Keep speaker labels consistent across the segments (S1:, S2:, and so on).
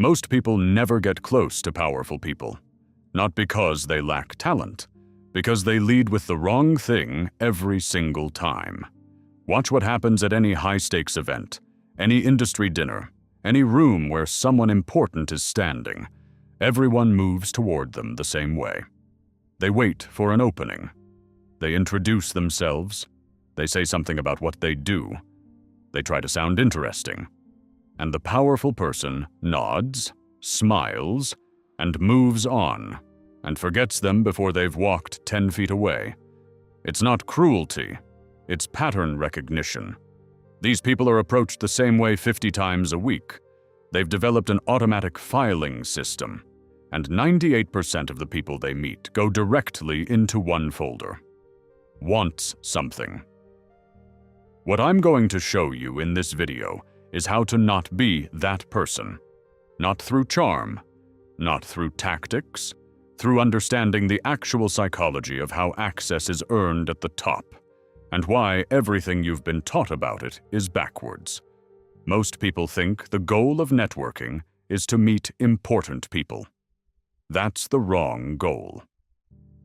S1: Most people never get close to powerful people, not because they lack talent, because they lead with the wrong thing every single time. Watch what happens at any high-stakes event, any industry dinner, any room where someone important is standing. Everyone moves toward them the same way. They wait for an opening. They introduce themselves. They say something about what they do. They try to sound interesting. And the powerful person nods, smiles, and moves on, and forgets them before they've walked 10 feet away. It's not cruelty, it's pattern recognition. These people are approached the same way 50 times a week. They've developed an automatic filing system, and 98% of the people they meet go directly into one folder. Wants something. What I'm going to show you in this video is how to not be that person. Not through charm, not through tactics, through understanding the actual psychology of how access is earned at the top, and why everything you've been taught about it is backwards. Most people think the goal of networking is to meet important people. That's the wrong goal.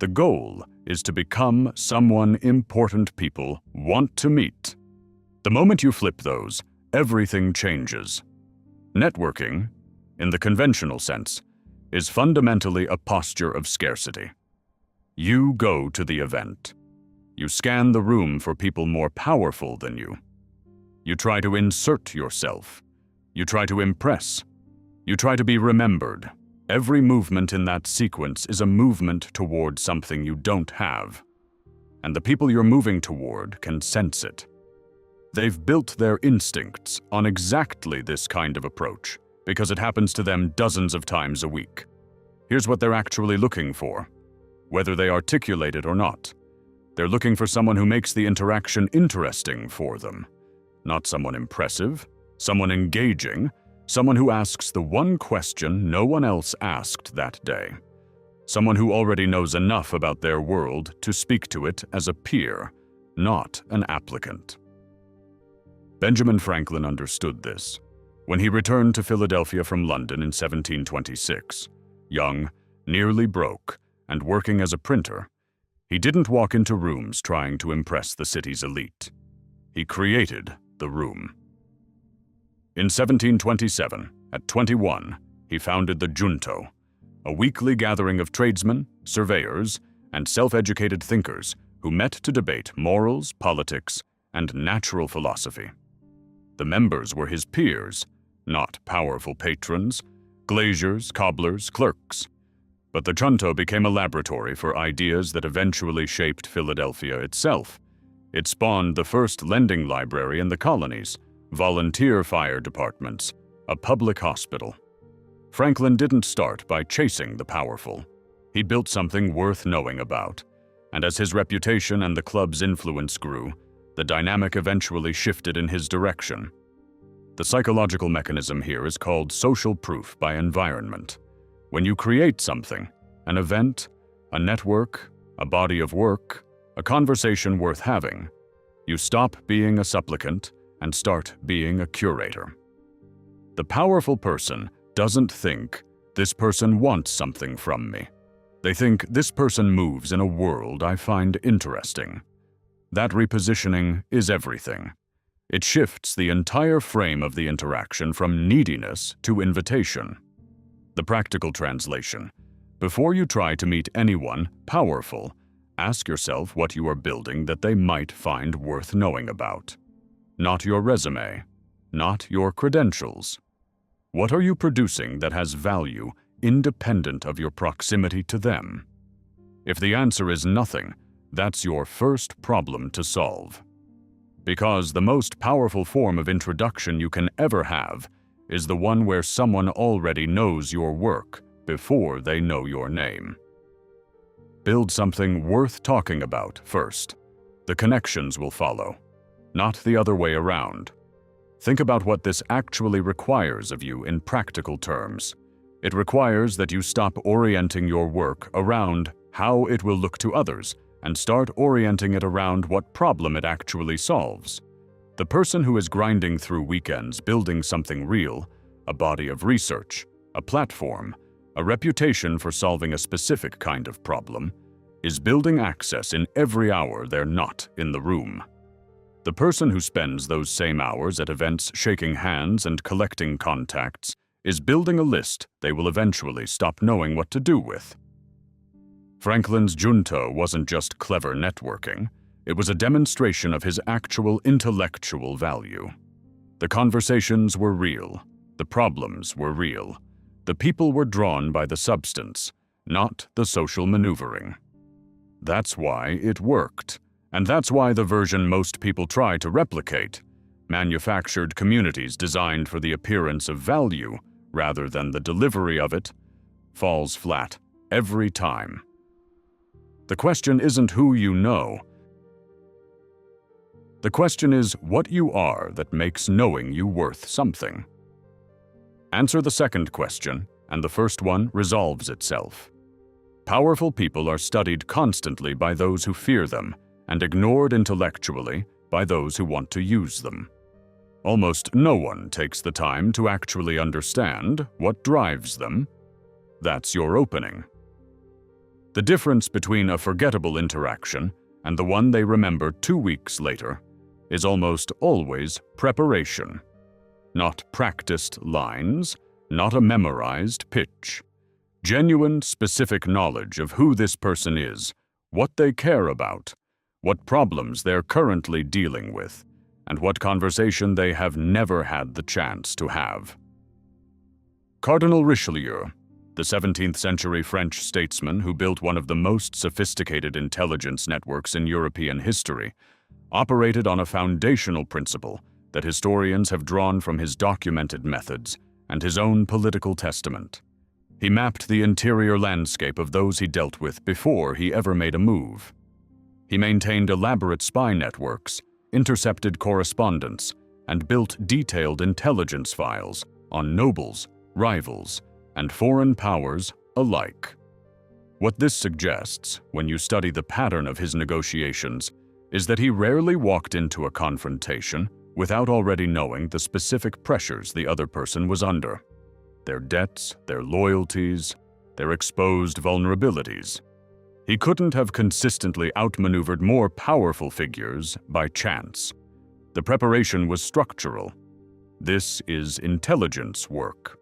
S1: The goal is to become someone important people want to meet. The moment you flip those, everything changes. Networking, in the conventional sense, is fundamentally a posture of scarcity. You go to the event. You scan the room for people more powerful than you. You try to insert yourself. You try to impress. You try to be remembered. Every movement in that sequence is a movement toward something you don't have. And the people you're moving toward can sense it. They've built their instincts on exactly this kind of approach because it happens to them dozens of times a week. Here's what they're actually looking for, whether they articulate it or not. They're looking for someone who makes the interaction interesting for them. Not someone impressive, someone engaging, someone who asks the one question no one else asked that day. Someone who already knows enough about their world to speak to it as a peer, not an applicant. Benjamin Franklin understood this. When he returned to Philadelphia from London in 1726, young, nearly broke, and working as a printer, he didn't walk into rooms trying to impress the city's elite. He created the room. In 1727, at 21, he founded the Junto, a weekly gathering of tradesmen, surveyors, and self-educated thinkers who met to debate morals, politics, and natural philosophy. The members were his peers, not powerful patrons, glaziers, cobblers, clerks. But the Junto became a laboratory for ideas that eventually shaped Philadelphia itself. It spawned the first lending library in the colonies, volunteer fire departments, a public hospital. Franklin didn't start by chasing the powerful. He built something worth knowing about, and as his reputation and the club's influence grew, the dynamic eventually shifted in his direction. The psychological mechanism here is called social proof by environment. When you create something, an event, a network, a body of work, a conversation worth having, you stop being a supplicant and start being a curator. The powerful person doesn't think, this person wants something from me. They think, this person moves in a world I find interesting. That repositioning is everything. It shifts the entire frame of the interaction from neediness to invitation. The practical translation: before you try to meet anyone powerful, ask yourself what you are building that they might find worth knowing about. Not your resume, not your credentials. What are you producing that has value independent of your proximity to them? If the answer is nothing, that's your first problem to solve. Because the most powerful form of introduction you can ever have is the one where someone already knows your work before they know your name. Build something worth talking about first. The connections will follow, not the other way around. Think about what this actually requires of you in practical terms. It requires that you stop orienting your work around how it will look to others and start orienting it around what problem it actually solves. The person who is grinding through weekends building something real, a body of research, a platform, a reputation for solving a specific kind of problem, is building access in every hour they're not in the room. The person who spends those same hours at events shaking hands and collecting contacts is building a list they will eventually stop knowing what to do with. Franklin's junto wasn't just clever networking, it was a demonstration of his actual intellectual value. The conversations were real, the problems were real, the people were drawn by the substance, not the social maneuvering. That's why it worked, and that's why the version most people try to replicate, manufactured communities designed for the appearance of value rather than the delivery of it, falls flat every time. The question isn't who you know. The question is what you are that makes knowing you worth something. Answer the second question, and the first one resolves itself. Powerful people are studied constantly by those who fear them and ignored intellectually by those who want to use them. Almost no one takes the time to actually understand what drives them. That's your opening. The difference between a forgettable interaction and the one they remember 2 weeks later is almost always preparation. Not practiced lines, not a memorized pitch. Genuine, specific knowledge of who this person is, what they care about, what problems they're currently dealing with, and what conversation they have never had the chance to have. Cardinal Richelieu, the 17th century French statesman who built one of the most sophisticated intelligence networks in European history, operated on a foundational principle that historians have drawn from his documented methods and his own political testament. He mapped the interior landscape of those he dealt with before he ever made a move. He maintained elaborate spy networks, intercepted correspondence, and built detailed intelligence files on nobles, rivals, and foreign powers alike. What this suggests, when you study the pattern of his negotiations, is that he rarely walked into a confrontation without already knowing the specific pressures the other person was under. Their debts, their loyalties, their exposed vulnerabilities. He couldn't have consistently outmaneuvered more powerful figures by chance. The preparation was structural. This is intelligence work.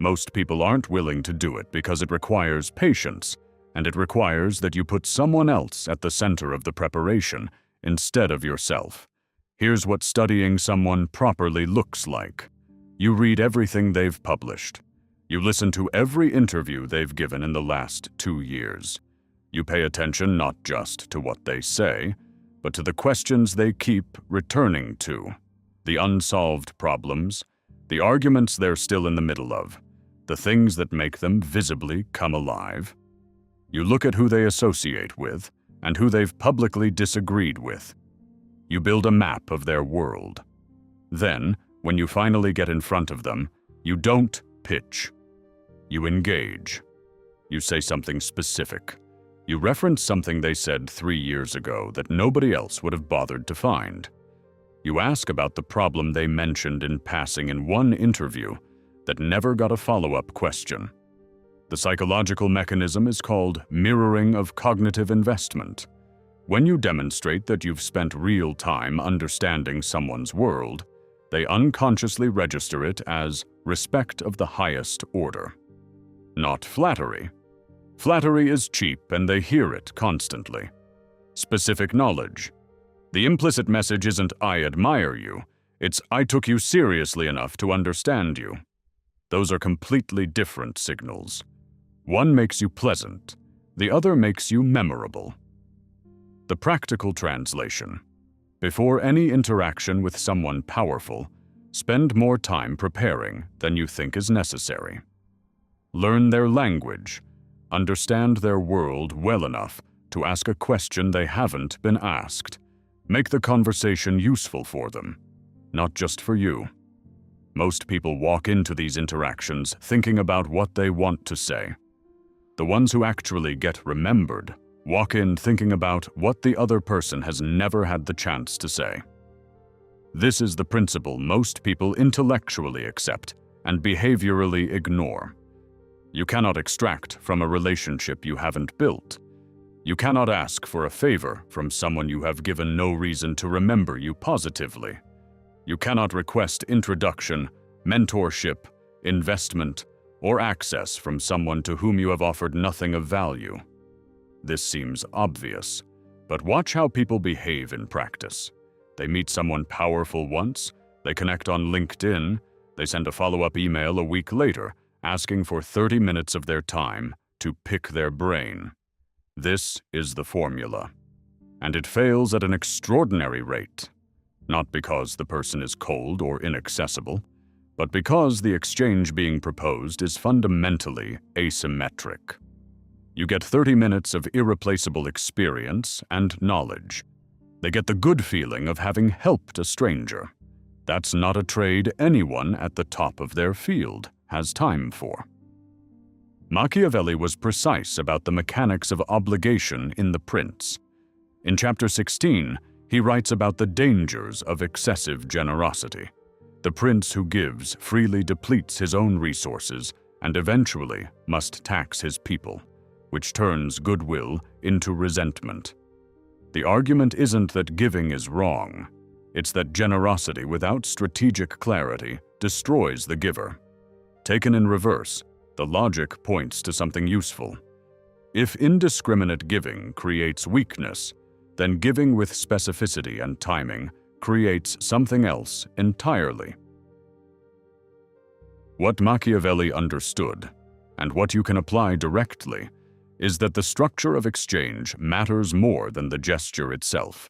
S1: Most people aren't willing to do it because it requires patience, and it requires that you put someone else at the center of the preparation instead of yourself. Here's what studying someone properly looks like. You read everything they've published. You listen to every interview they've given in the last 2 years. You pay attention not just to what they say, but to the questions they keep returning to, the unsolved problems, the arguments they're still in the middle of, the things that make them visibly come alive. You look at who they associate with and who they've publicly disagreed with. You build a map of their world. Then, when you finally get in front of them, you don't pitch. You engage. You say something specific. You reference something they said 3 years ago that nobody else would have bothered to find. You ask about the problem they mentioned in passing in one interview that never got a follow-up question. The psychological mechanism is called mirroring of cognitive investment. When you demonstrate that you've spent real time understanding someone's world, they unconsciously register it as respect of the highest order. Not flattery. Flattery is cheap and they hear it constantly. Specific knowledge. The implicit message isn't "I admire you," it's "I took you seriously enough to understand you." Those are completely different signals. One makes you pleasant, the other makes you memorable. The practical translation. Before any interaction with someone powerful, spend more time preparing than you think is necessary. Learn their language. Understand their world well enough to ask a question they haven't been asked. Make the conversation useful for them, not just for you. Most people walk into these interactions thinking about what they want to say. The ones who actually get remembered walk in thinking about what the other person has never had the chance to say. This is the principle most people intellectually accept and behaviorally ignore. You cannot extract from a relationship you haven't built. You cannot ask for a favor from someone you have given no reason to remember you positively. You cannot request introduction, mentorship, investment, or access from someone to whom you have offered nothing of value. This seems obvious, but watch how people behave in practice. They meet someone powerful once, they connect on LinkedIn, they send a follow-up email a week later, asking for 30 minutes of their time to pick their brain. This is the formula. And it fails at an extraordinary rate. Not because the person is cold or inaccessible, but because the exchange being proposed is fundamentally asymmetric. You get 30 minutes of irreplaceable experience and knowledge. They get the good feeling of having helped a stranger. That's not a trade anyone at the top of their field has time for. Machiavelli was precise about the mechanics of obligation in The Prince. In chapter 16, he writes about the dangers of excessive generosity. The prince who gives freely depletes his own resources and eventually must tax his people, which turns goodwill into resentment. The argument isn't that giving is wrong. It's that generosity without strategic clarity destroys the giver. Taken in reverse, the logic points to something useful. If indiscriminate giving creates weakness, then giving with specificity and timing creates something else entirely. What Machiavelli understood, and what you can apply directly, is that the structure of exchange matters more than the gesture itself.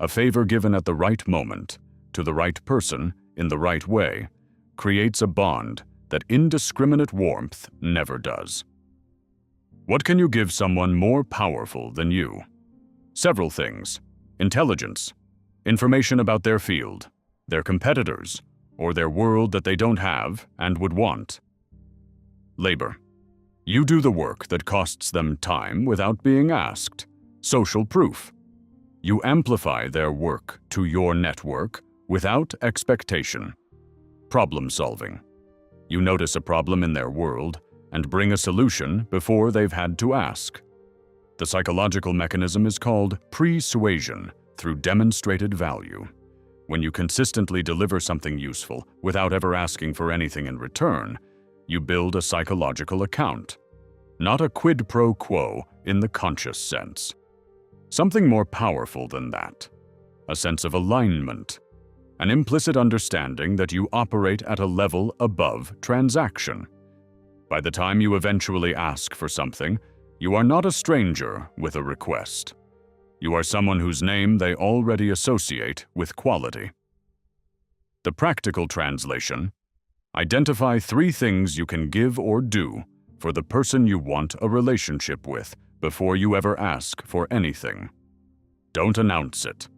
S1: A favor given at the right moment, to the right person, in the right way, creates a bond that indiscriminate warmth never does. What can you give someone more powerful than you? Several things: intelligence, information about their field, their competitors, or their world that they don't have and would want. Labor. You do the work that costs them time without being asked. Social proof. You amplify their work to your network without expectation. Problem solving. You notice a problem in their world and bring a solution before they've had to ask. The psychological mechanism is called persuasion through demonstrated value. When you consistently deliver something useful without ever asking for anything in return, you build a psychological account, not a quid pro quo in the conscious sense. Something more powerful than that, a sense of alignment, an implicit understanding that you operate at a level above transaction. By the time you eventually ask for something, you are not a stranger with a request. You are someone whose name they already associate with quality. The practical translation: identify 3 things you can give or do for the person you want a relationship with before you ever ask for anything. Don't announce it.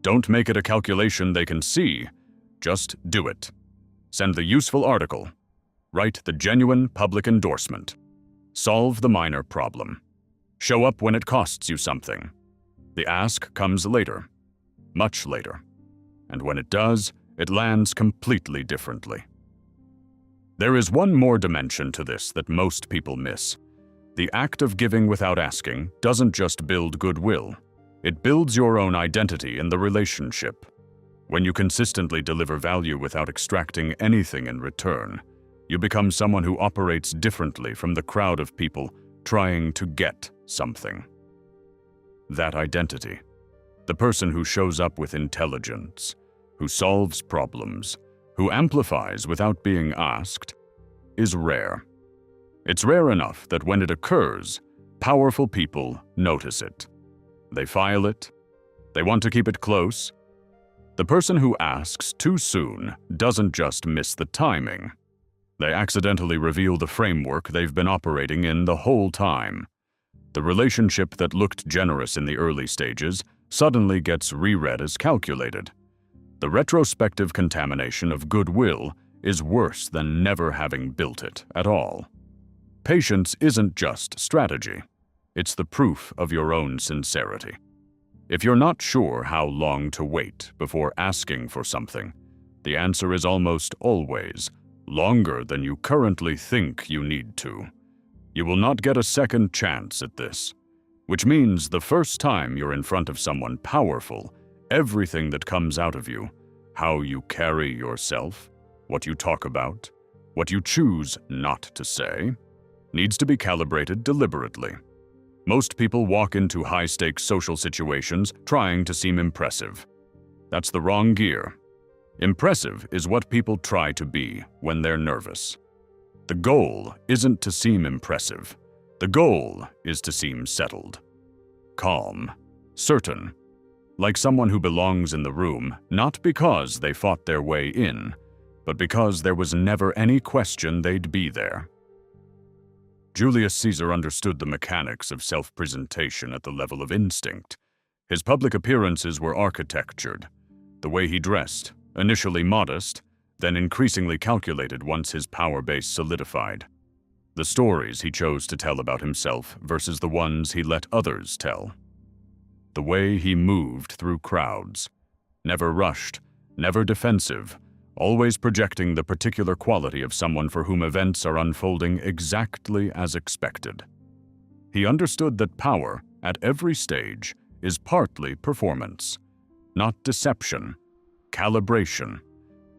S1: Don't make it a calculation they can see. Just do it. Send the useful article. Write the genuine public endorsement. Solve the minor problem. Show up when it costs you something. The ask comes later, much later. And when it does, it lands completely differently. There is one more dimension to this that most people miss. The act of giving without asking doesn't just build goodwill. It builds your own identity in the relationship. When you consistently deliver value without extracting anything in return, you become someone who operates differently from the crowd of people trying to get something. That identity, the person who shows up with intelligence, who solves problems, who amplifies without being asked, is rare. It's rare enough that when it occurs, powerful people notice it. They file it. They want to keep it close. The person who asks too soon doesn't just miss the timing. They accidentally reveal the framework they've been operating in the whole time. The relationship that looked generous in the early stages suddenly gets reread as calculated. The retrospective contamination of goodwill is worse than never having built it at all. Patience isn't just strategy. It's the proof of your own sincerity. If you're not sure how long to wait before asking for something, the answer is almost always longer than you currently think you need to. You will not get a second chance at this, which means the first time you're in front of someone powerful, everything that comes out of you, how you carry yourself, what you talk about, what you choose not to say, needs to be calibrated deliberately. Most people walk into high-stakes social situations trying to seem impressive. That's the wrong gear. Impressive is what people try to be when they're nervous. The goal isn't to seem impressive. The goal is to seem settled, calm, certain, like someone who belongs in the room, not because they fought their way in, but because there was never any question they'd be there. Julius Caesar understood the mechanics of self-presentation at the level of instinct. His public appearances were architectured. The way he dressed, initially modest, then increasingly calculated once his power base solidified. The stories he chose to tell about himself versus the ones he let others tell. The way he moved through crowds, never rushed, never defensive, always projecting the particular quality of someone for whom events are unfolding exactly as expected. He understood that power, at every stage, is partly performance, not deception, calibration,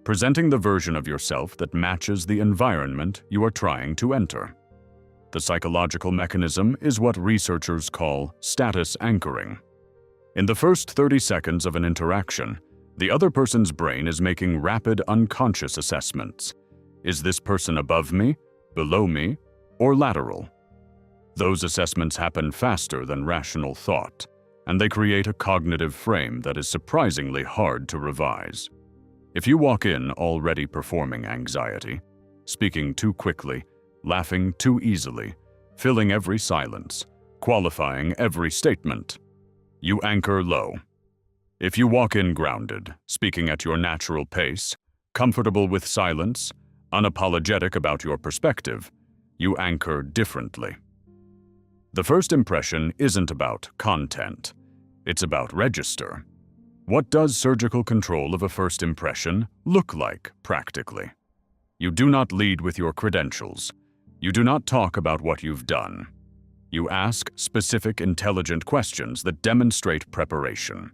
S1: presenting the version of yourself that matches the environment you are trying to enter. The psychological mechanism is what researchers call status anchoring. In the first 30 seconds of an interaction, the other person's brain is making rapid unconscious assessments. Is this person above me, below me, or lateral? Those assessments happen faster than rational thought, and they create a cognitive frame that is surprisingly hard to revise. If you walk in already performing anxiety, speaking too quickly, laughing too easily, filling every silence, qualifying every statement, you anchor low. If you walk in grounded, speaking at your natural pace, comfortable with silence, unapologetic about your perspective, you anchor differently. The first impression isn't about content, it's about register. What does surgical control of a first impression look like practically? You do not lead with your credentials. You do not talk about what you've done. You ask specific, intelligent questions that demonstrate preparation.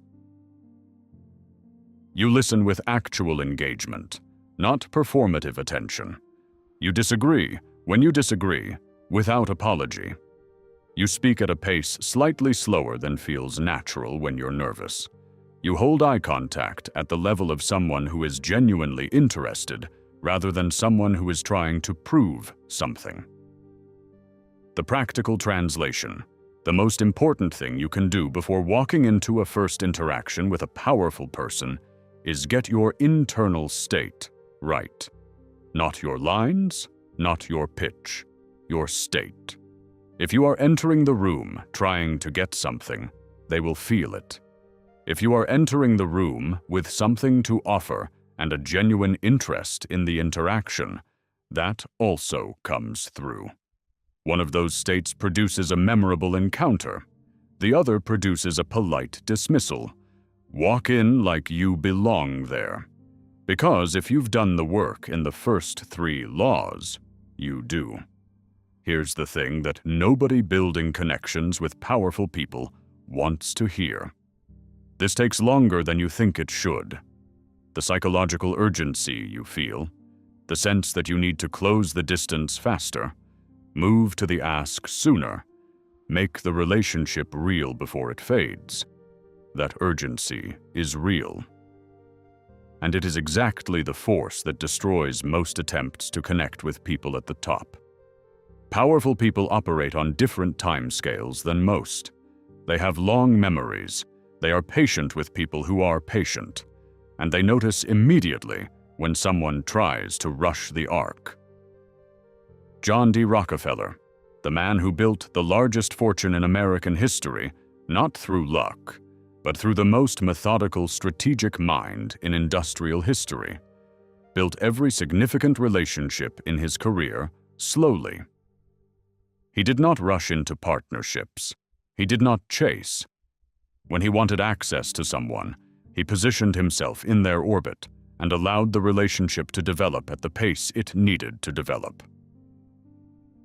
S1: You listen with actual engagement, not performative attention. You disagree, when you disagree, without apology. You speak at a pace slightly slower than feels natural when you're nervous. You hold eye contact at the level of someone who is genuinely interested rather than someone who is trying to prove something. The practical translation, the most important thing you can do before walking into a first interaction with a powerful person is get your internal state right. Not your lines, not your pitch, your state. If you are entering the room trying to get something, they will feel it. If you are entering the room with something to offer and a genuine interest in the interaction, that also comes through. One of those states produces a memorable encounter. The other produces a polite dismissal. Walk in like you belong there. Because if you've done the work in the first 3 laws, you do. Here's the thing that nobody building connections with powerful people wants to hear. This takes longer than you think it should. The psychological urgency you feel, the sense that you need to close the distance faster, move to the ask sooner, make the relationship real before it fades. That urgency is real. And it is exactly the force that destroys most attempts to connect with people at the top. Powerful people operate on different timescales than most. They have long memories. They are patient with people who are patient, and they notice immediately when someone tries to rush the arc. John D. Rockefeller, the man who built the largest fortune in American history, not through luck, but through the most methodical strategic mind in industrial history, built every significant relationship in his career slowly. He did not rush into partnerships. He did not chase. When he wanted access to someone, he positioned himself in their orbit and allowed the relationship to develop at the pace it needed to develop.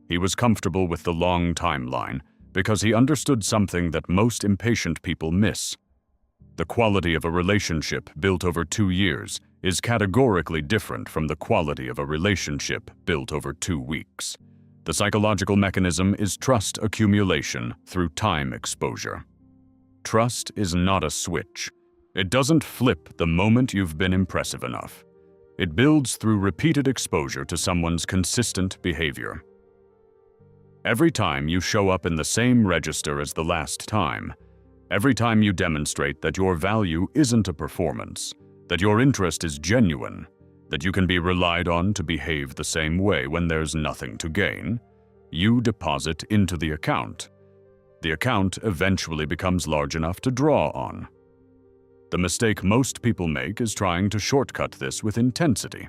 S1: He was comfortable with the long timeline because he understood something that most impatient people miss. The quality of a relationship built over 2 years is categorically different from the quality of a relationship built over 2 weeks. The psychological mechanism is trust accumulation through time exposure. Trust is not a switch. It doesn't flip the moment you've been impressive enough. It builds through repeated exposure to someone's consistent behavior. Every time you show up in the same register as the last time, every time you demonstrate that your value isn't a performance, that your interest is genuine, that you can be relied on to behave the same way when there's nothing to gain, you deposit into the account. The account eventually becomes large enough to draw on. The mistake most people make is trying to shortcut this with intensity.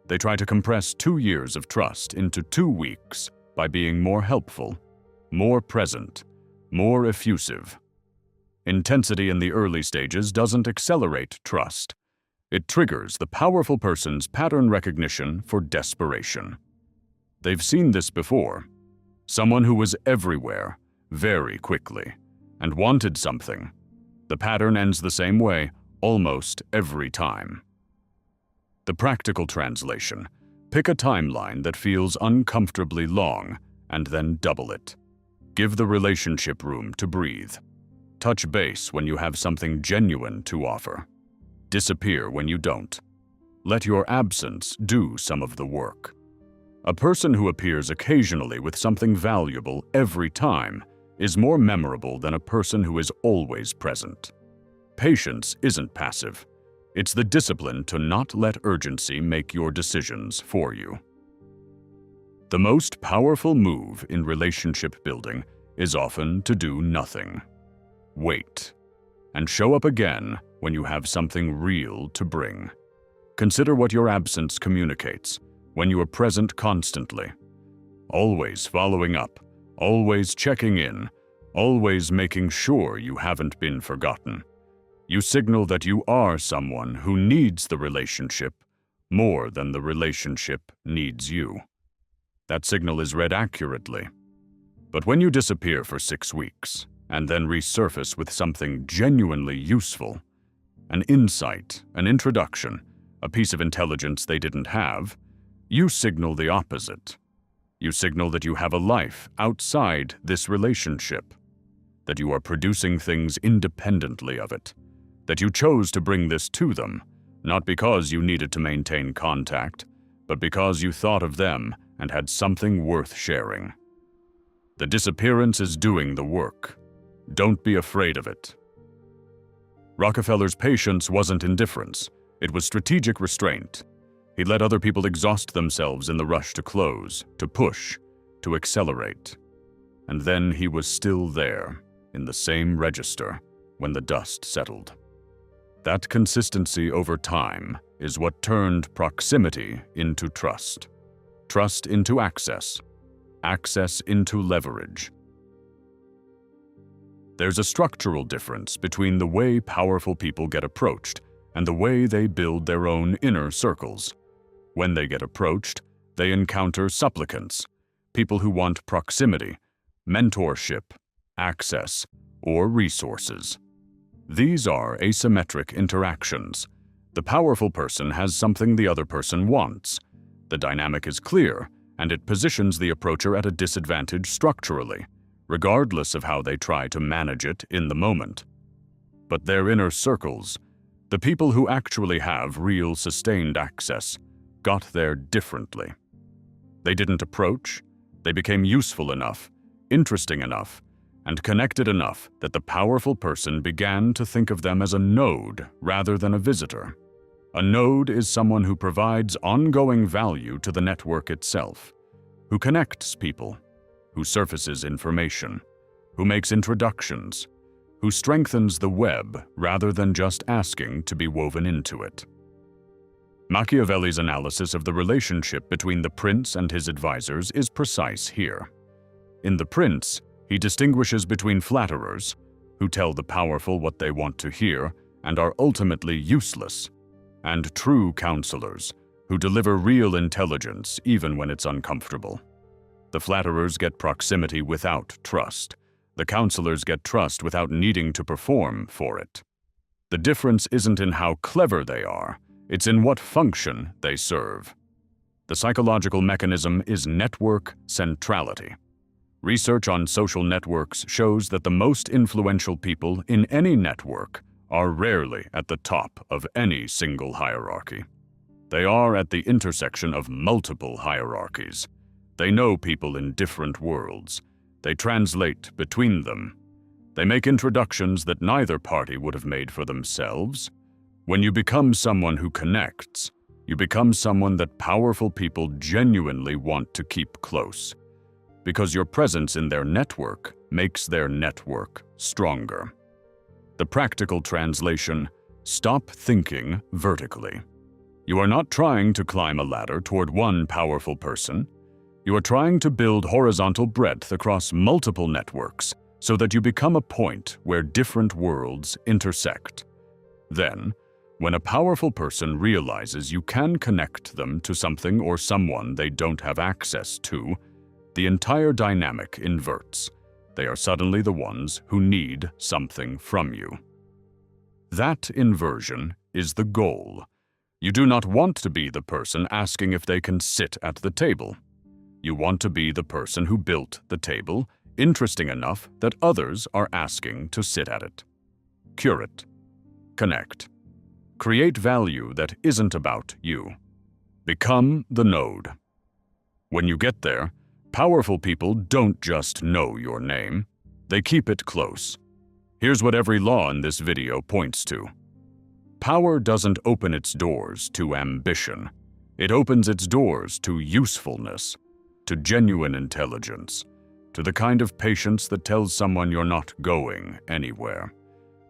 S1: They try to compress 2 years of trust into 2 weeks by being more helpful, more present, more effusive. Intensity in the early stages doesn't accelerate trust. It triggers the powerful person's pattern recognition for desperation. They've seen this before. Someone who was everywhere, very quickly, and wanted something. The pattern ends the same way almost every time. The practical translation: pick a timeline that feels uncomfortably long and then double it. Give the relationship room to breathe. Touch base when you have something genuine to offer. Disappear when you don't. Let your absence do some of the work. A person who appears occasionally with something valuable every time is more memorable than a person who is always present. Patience isn't passive. It's the discipline to not let urgency make your decisions for you. The most powerful move in relationship building is often to do nothing. Wait, and show up again when you have something real to bring. Consider what your absence communicates when you are present constantly. Always following up, always checking in, always making sure you haven't been forgotten. You signal that you are someone who needs the relationship more than the relationship needs you. That signal is read accurately. But when you disappear for 6 weeks and then resurface with something genuinely useful, an insight, an introduction, a piece of intelligence they didn't have, you signal the opposite. You signal that you have a life outside this relationship, that you are producing things independently of it, that you chose to bring this to them, not because you needed to maintain contact, but because you thought of them and had something worth sharing. The disappearance is doing the work. Don't be afraid of it. Rockefeller's patience wasn't indifference. It was strategic restraint. He let other people exhaust themselves in the rush to close, to push, to accelerate. And then he was still there, in the same register, when the dust settled. That consistency over time is what turned proximity into trust, trust into access, access into leverage. There's a structural difference between the way powerful people get approached and the way they build their own inner circles. When they get approached, they encounter supplicants, people who want proximity, mentorship, access, or resources. These are asymmetric interactions. The powerful person has something the other person wants. The dynamic is clear, and it positions the approacher at a disadvantage structurally, regardless of how they try to manage it in the moment. But their inner circles, the people who actually have real sustained access, got there differently. They didn't approach, they became useful enough, interesting enough, and connected enough that the powerful person began to think of them as a node rather than a visitor. A node is someone who provides ongoing value to the network itself, who connects people, who surfaces information, who makes introductions, who strengthens the web rather than just asking to be woven into it. Machiavelli's analysis of the relationship between the prince and his advisors is precise here. In The Prince, he distinguishes between flatterers, who tell the powerful what they want to hear and are ultimately useless, and true counselors who deliver real intelligence even when it's uncomfortable. The flatterers get proximity without trust. The counselors get trust without needing to perform for it. The difference isn't in how clever they are, it's in what function they serve. The psychological mechanism is network centrality. Research on social networks shows that the most influential people in any network are rarely at the top of any single hierarchy. They are at the intersection of multiple hierarchies. They know people in different worlds. They translate between them. They make introductions that neither party would have made for themselves. When you become someone who connects, you become someone that powerful people genuinely want to keep close, because your presence in their network makes their network stronger. The practical translation: stop thinking vertically. You are not trying to climb a ladder toward one powerful person. You are trying to build horizontal breadth across multiple networks so that you become a point where different worlds intersect. Then, when a powerful person realizes you can connect them to something or someone they don't have access to, the entire dynamic inverts. They are suddenly the ones who need something from you. That inversion is the goal. You do not want to be the person asking if they can sit at the table. You want to be the person who built the table, interesting enough that others are asking to sit at it. Curate. Connect. Create value that isn't about you. Become the node. When you get there, powerful people don't just know your name. They keep it close. Here's what every law in this video points to. Power doesn't open its doors to ambition. It opens its doors to usefulness, to genuine intelligence, to the kind of patience that tells someone you're not going anywhere,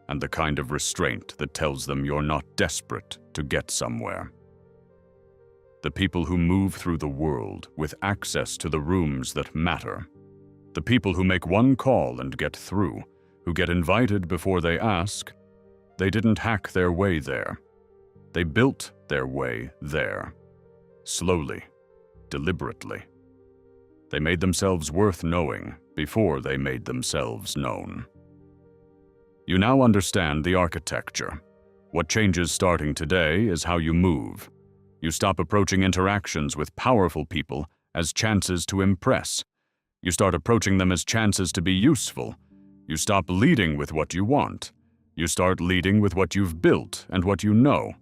S1: and the kind of restraint that tells them you're not desperate to get somewhere. The people who move through the world with access to the rooms that matter. The people who make one call and get through, who get invited before they ask. They didn't hack their way there. They built their way there. Slowly, deliberately. They made themselves worth knowing before they made themselves known. You now understand the architecture. What changes starting today is how you move. You stop approaching interactions with powerful people as chances to impress. You start approaching them as chances to be useful. You stop leading with what you want. You start leading with what you've built and what you know.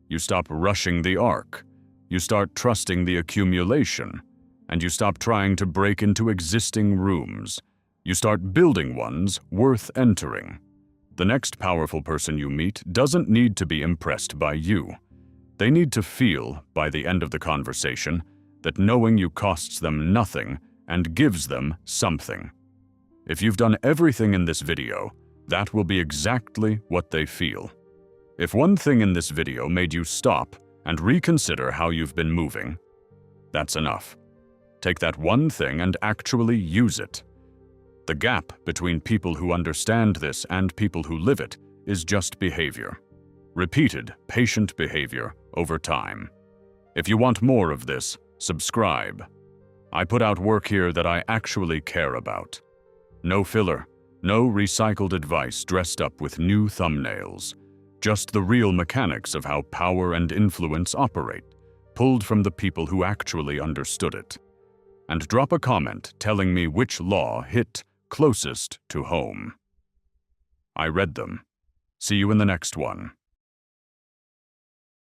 S1: You stop rushing the arc. You start trusting the accumulation. And you stop trying to break into existing rooms. You start building ones worth entering. The next powerful person you meet doesn't need to be impressed by you. They need to feel, by the end of the conversation, that knowing you costs them nothing and gives them something. If you've done everything in this video, that will be exactly what they feel. If one thing in this video made you stop and reconsider how you've been moving, that's enough. Take that one thing and actually use it. The gap between people who understand this and people who live it is just behavior. Repeated, patient behavior over time. If you want more of this, subscribe. I put out work here that I actually care about. No filler, no recycled advice dressed up with new thumbnails. Just the real mechanics of how power and influence operate, pulled from the people who actually understood it. And drop a comment telling me which law hit closest to home. I read them. See you in the next one.